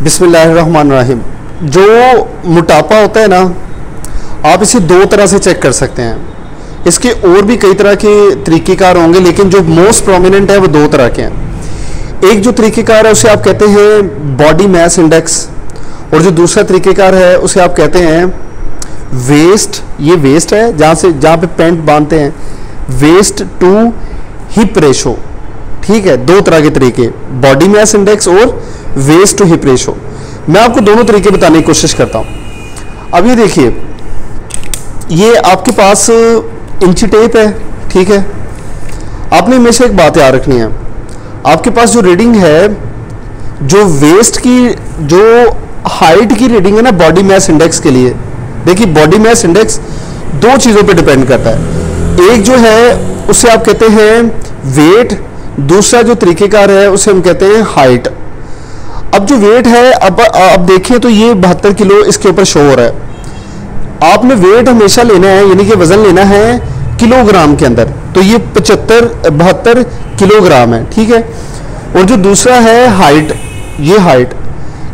बिस्मिल्लाहिर्रहमानिर्रहीम। जो मोटापा होता है ना, आप इसे दो तरह से चेक कर सकते हैं। इसके और भी कई तरह के तरीक़ेकार होंगे, लेकिन जो मोस्ट प्रोमिनेंट है वो दो तरह के हैं। एक जो तरीक़ेकार है उसे आप कहते हैं बॉडी मास इंडेक्स, और जो दूसरा तरीक़ेकार है उसे आप कहते हैं वेस्ट। ये वेस्ट है जहाँ पे पैंट बांधते हैं, वेस्ट टू हिप रेशो। ठीक है, दो तरह के तरीके, बॉडी मास इंडेक्स और वेस्ट टू हिप रेशो। मैं आपको दोनों तरीके बताने की कोशिश करता हूं। अब ये देखिए, ये आपके पास इंची टेप है, ठीक है। आपने हमेशा एक बात याद रखनी है, आपके पास जो रीडिंग है, जो वेस्ट की जो हाइट की रीडिंग है ना बॉडी मास इंडेक्स के लिए, देखिए बॉडी मास इंडेक्स दो चीज़ों पे डिपेंड करता है। एक जो है उसे आप कहते हैं वेट, दूसरा जो तरीकेकार है उसे हम कहते हैं हाइट। अब जो वेट है, अब देखिए तो ये 72 किलो इसके ऊपर शो हो रहा है। आपने वेट हमेशा लेना है, यानी कि वजन लेना है किलोग्राम के अंदर, तो ये 72 किलोग्राम है, ठीक है। और जो दूसरा है हाइट, ये हाइट,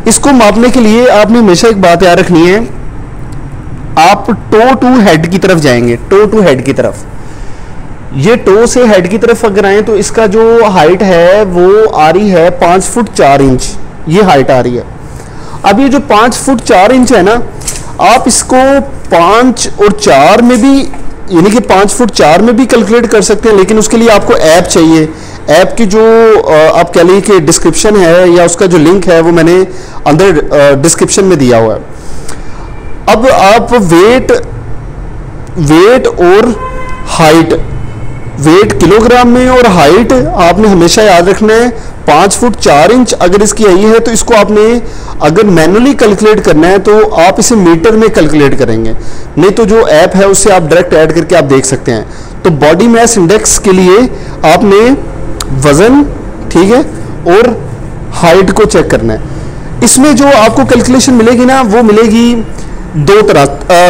इसको मापने के लिए आपने हमेशा एक बात याद रखनी है, आप टो टू हेड की तरफ जाएंगे, टो टू हेड की तरफ। ये टो से हेड की तरफ अगर आए तो इसका जो हाइट है वो आ रही है 5 फुट 4 इंच, ये हाइट आ रही है। अब ये जो 5 फुट 4 इंच है ना, आप इसको 5 और 4 में भी, यानी कि 5 फुट 4 में भी कैलकुलेट कर सकते हैं, लेकिन उसके लिए आपको ऐप चाहिए। ऐप की जो आप कह लीजिए कि डिस्क्रिप्शन है या उसका जो लिंक है वो मैंने अंदर डिस्क्रिप्शन में दिया हुआ है। अब आप वेट और हाइट, वेट किलोग्राम में और हाइट आपने हमेशा याद रखना है 5 फुट 4 इंच अगर इसकी आई है तो इसको आपने अगर मैनुअली कैलकुलेट करना है तो आप इसे मीटर में कैलकुलेट करेंगे, नहीं तो जो ऐप है उससे आप डायरेक्ट ऐड करके आप देख सकते हैं। तो बॉडी मास इंडेक्स के लिए आपने वजन, ठीक है, और हाइट को चेक करना है। इसमें जो आपको कैलकुलेशन मिलेगी ना, वो मिलेगी दो तरह,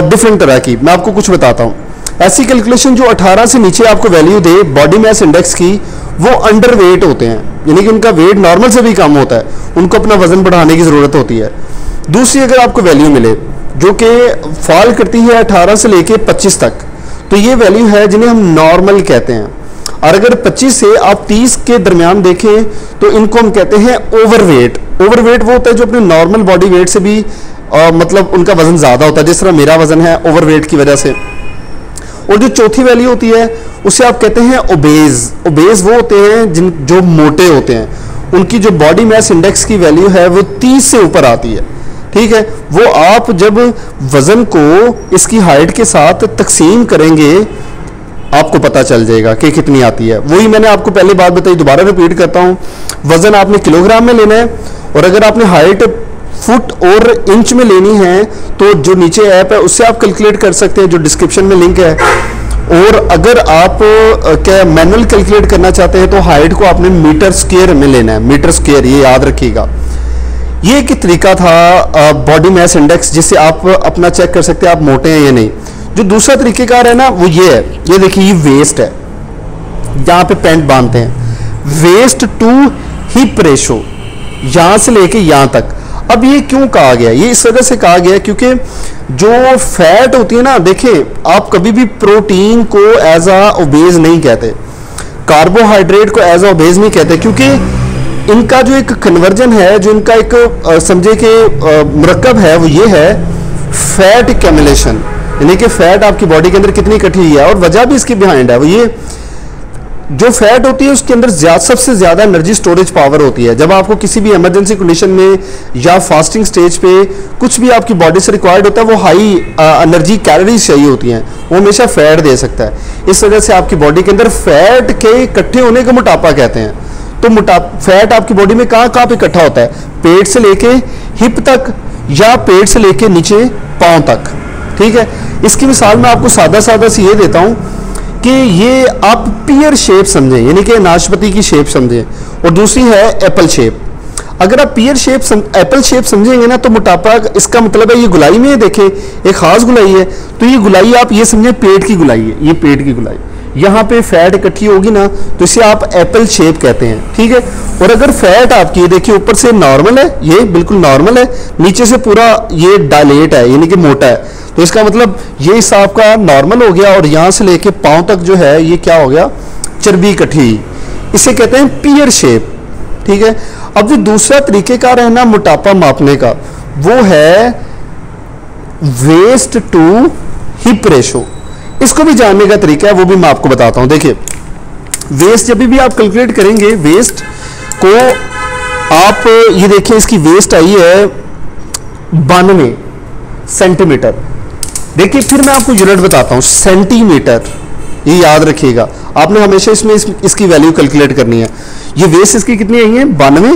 डिफरेंट तरह की। मैं आपको कुछ बताता हूँ। ऐसी कैलकुलेशन जो 18 से नीचे आपको वैल्यू दे बॉडी मास इंडेक्स की, वो अंडर वेट होते हैं, यानी कि उनका वेट नॉर्मल से भी कम होता है, उनको अपना वजन बढ़ाने की ज़रूरत होती है। दूसरी अगर आपको वैल्यू मिले जो कि फॉल करती है 18 से लेके 25 तक, तो ये वैल्यू है जिन्हें हम नॉर्मल कहते हैं। और अगर 25 से आप 30 के दरमियान देखें तो इनको हम कहते हैं ओवरवेट। ओवरवेट वो होता है जो अपने नॉर्मल बॉडी वेट से भी मतलब उनका वजन ज़्यादा होता है, जिस तरह मेरा वजन है ओवरवेट की वजह से। और जो चौथी वैल्यू होती है उसे आप कहते हैं ओबेज। ओबेज वो होते हैं जो मोटे होते हैं, उनकी जो बॉडी मास इंडेक्स की वैल्यू है वो 30 से ऊपर आती है, ठीक है। वो आप जब वजन को इसकी हाइट के साथ तकसीम करेंगे आपको पता चल जाएगा कि कितनी आती है। वही मैंने आपको पहले बात बताई, दोबारा रिपीट करता हूँ। वजन आपने किलोग्राम में लेना है, और अगर आपने हाइट फुट और इंच में लेनी है तो जो नीचे ऐप है उससे आप कैलकुलेट कर सकते हैं, जो डिस्क्रिप्शन में लिंक है। और अगर आप क्या मैनुअल कैलकुलेट करना चाहते हैं तो हाइट को आपने मीटर स्क्वायर में लेना है, मीटर स्क्वायर, ये याद रखिएगा। ये एक तरीका था बॉडी मास इंडेक्स, जिससे आप अपना चेक कर सकते हैं आप मोटे हैं या नहीं। जो दूसरा तरीकेकार है ना वो ये है, ये देखिए, ये वेस्ट है, जहाँ पे पैंट बांधते हैं, वेस्ट टू हिप रेशो, यहाँ से लेके यहाँ तक। अब ये क्यों कहा गया? ये इस वजह से कहा गया क्योंकि जो फैट होती है ना, देखिए आप कभी भी प्रोटीन को एज आ ओबेज नहीं कहते, कार्बोहाइड्रेट को एज आ ओबेज नहीं कहते, क्योंकि इनका जो एक कन्वर्जन है, जो इनका एक समझे कि मरकब है, वो ये है फैट एक्यूमुलेशन, यानी कि फैट आपकी बॉडी के अंदर कितनी इकट्ठी हुई है। और वजह भी इसकी बिहाइंड है, वो ये जो फैट होती है उसके अंदर सबसे ज़्यादा एनर्जी स्टोरेज पावर होती है। जब आपको किसी भी इमरजेंसी कंडीशन में या फास्टिंग स्टेज पे कुछ भी आपकी बॉडी से रिक्वायर्ड होता है, वो हाई एनर्जी कैलोरीज चाहिए होती हैं, वो हमेशा फैट दे सकता है। इस वजह से आपकी बॉडी के अंदर फैट के इकट्ठे होने को मोटापा कहते हैं। तो फैट आपकी बॉडी में कहाँ कहाँ पे इकट्ठा होता है? पेट से लेके हिप तक, या पेट से लेके नीचे पाँव तक, ठीक है। इसकी मिसाल मैं आपको सादा सी ये देता हूँ कि ये आप पियर शेप समझें, यानी कि नाशपाती की शेप समझें, और दूसरी है एप्पल शेप। अगर आप पियर शेप एप्पल शेप समझेंगे ना तो मोटापा, इसका मतलब है ये गुलाई में देखें एक खास गुलाई है, तो ये गुलाई आप ये समझें पेट की गुलाई है, ये पेट की गुलाई, यहाँ पे फैट इकट्ठी होगी ना, तो इसे आप एप्पल शेप कहते हैं, ठीक है। और अगर फैट आपकी देखिए ऊपर से नॉर्मल है, ये बिल्कुल नॉर्मल है, नीचे से पूरा ये डायलेट है यानी कि मोटा है, तो इसका मतलब ये हिस्सा आपका नॉर्मल हो गया और यहाँ से लेके पाँव तक जो है ये क्या हो गया, चर्बी इकट्ठी, इसे कहते हैं पियर शेप, ठीक है। अब जो दूसरा तरीकेकार है ना मोटापा मापने का, वो है वेस्ट टू हिप रेशो। इसको भी जानने का तरीका है, वो भी मैं आपको बताता हूं। देखिए वेस्ट जब भी आप कैलकुलेट करेंगे, वेस्ट को आप ये देखिए, इसकी वेस्ट आई है 92 सेंटीमीटर। देखिए फिर मैं आपको यूनिट बताता हूं, सेंटीमीटर, ये याद रखिएगा आपने हमेशा इसमें इसकी वैल्यू कैलकुलेट करनी है। ये वेस्ट इसकी कितनी आई है 92,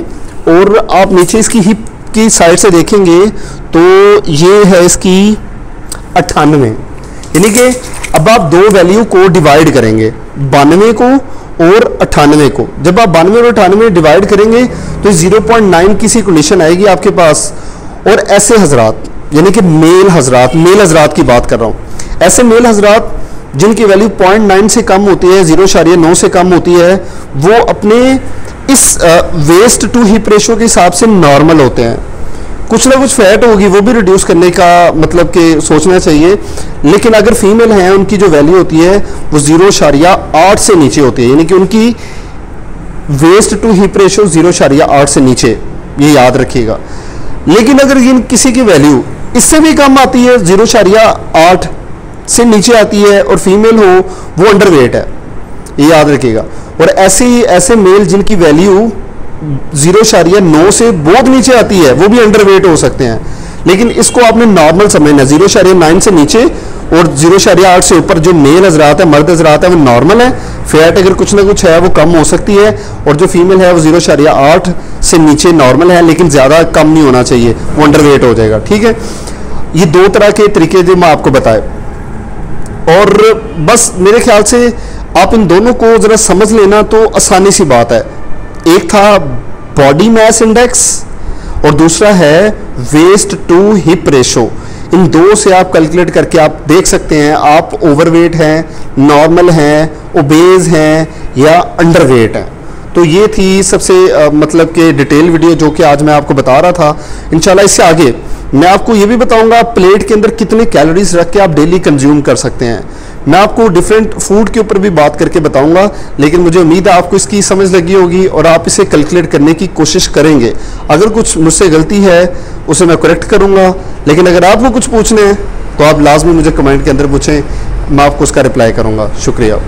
और आप नीचे इसकी हिप की साइड से देखेंगे तो ये है इसकी 98, यानी कि अब आप दो वैल्यू को डिवाइड करेंगे, 92 को और 98 को। जब आप 92 और 98 डिवाइड करेंगे तो 0.9 की सी कंडीशन आएगी आपके पास। और ऐसे हजरात यानी कि मेल हजरात की बात कर रहा हूं, ऐसे मेल हजरात जिनकी वैल्यू 0.9 से कम होती है, 0.9 से कम होती है, वो अपने इस वेस्ट टू हिप रेशो के हिसाब से नॉर्मल होते हैं। कुछ ना कुछ फैट होगी, वो भी रिड्यूस करने का मतलब कि सोचना चाहिए, लेकिन अगर फीमेल हैं उनकी जो वैल्यू होती है वो 0.8 से नीचे होती है, यानी कि उनकी वेस्ट टू हिप रेशो 0.8 से नीचे, ये याद रखिएगा। लेकिन अगर किसी की वैल्यू इससे भी कम आती है, 0.8 से नीचे आती है और फीमेल हो, वो अंडरवेट है, ये याद रखिएगा। और ऐसे मेल जिनकी वैल्यू 0.9 से बहुत नीचे आती है, वो भी अंडरवेट हो सकते हैं। लेकिन इसको आपने नॉर्मल समझना, 0.9 से नीचे और 0.8 से ऊपर जो मेल हजरात है, मर्द हजरात है, वो नॉर्मल है। फैट अगर कुछ ना कुछ है वो कम हो सकती है, और जो फीमेल है वो 0.8 से नीचे नॉर्मल है, लेकिन ज़्यादा कम नहीं होना चाहिए, वो अंडरवेट हो जाएगा, ठीक है। ये दो तरह के तरीके जो मैं आपको बताए, और बस मेरे ख्याल से आप इन दोनों को ज़रा समझ लेना तो आसानी सी बात है। एक था बॉडी मास इंडेक्स और दूसरा है वेस्ट टू हिप रेशो। इन दो से आप कैलकुलेट करके आप देख सकते हैं आप ओवरवेट हैं, नॉर्मल हैं, ओबेज हैं या अंडरवेट हैं। तो ये थी सबसे मतलब कि डिटेल वीडियो जो कि आज मैं आपको बता रहा था। इंशाल्लाह इससे आगे मैं आपको ये भी बताऊंगा प्लेट के अंदर कितने कैलोरीज रख के आप डेली कंज्यूम कर सकते हैं। मैं आपको डिफरेंट फूड के ऊपर भी बात करके बताऊंगा, लेकिन मुझे उम्मीद है आपको इसकी समझ लगी होगी और आप इसे कैलकुलेट करने की कोशिश करेंगे। अगर कुछ मुझसे गलती है उसे मैं करेक्ट करूंगा, लेकिन अगर आपको कुछ पूछने हैं तो आप लाजमी मुझे कमेंट के अंदर पूछें, मैं आपको उसका रिप्लाई करूंगा। शुक्रिया।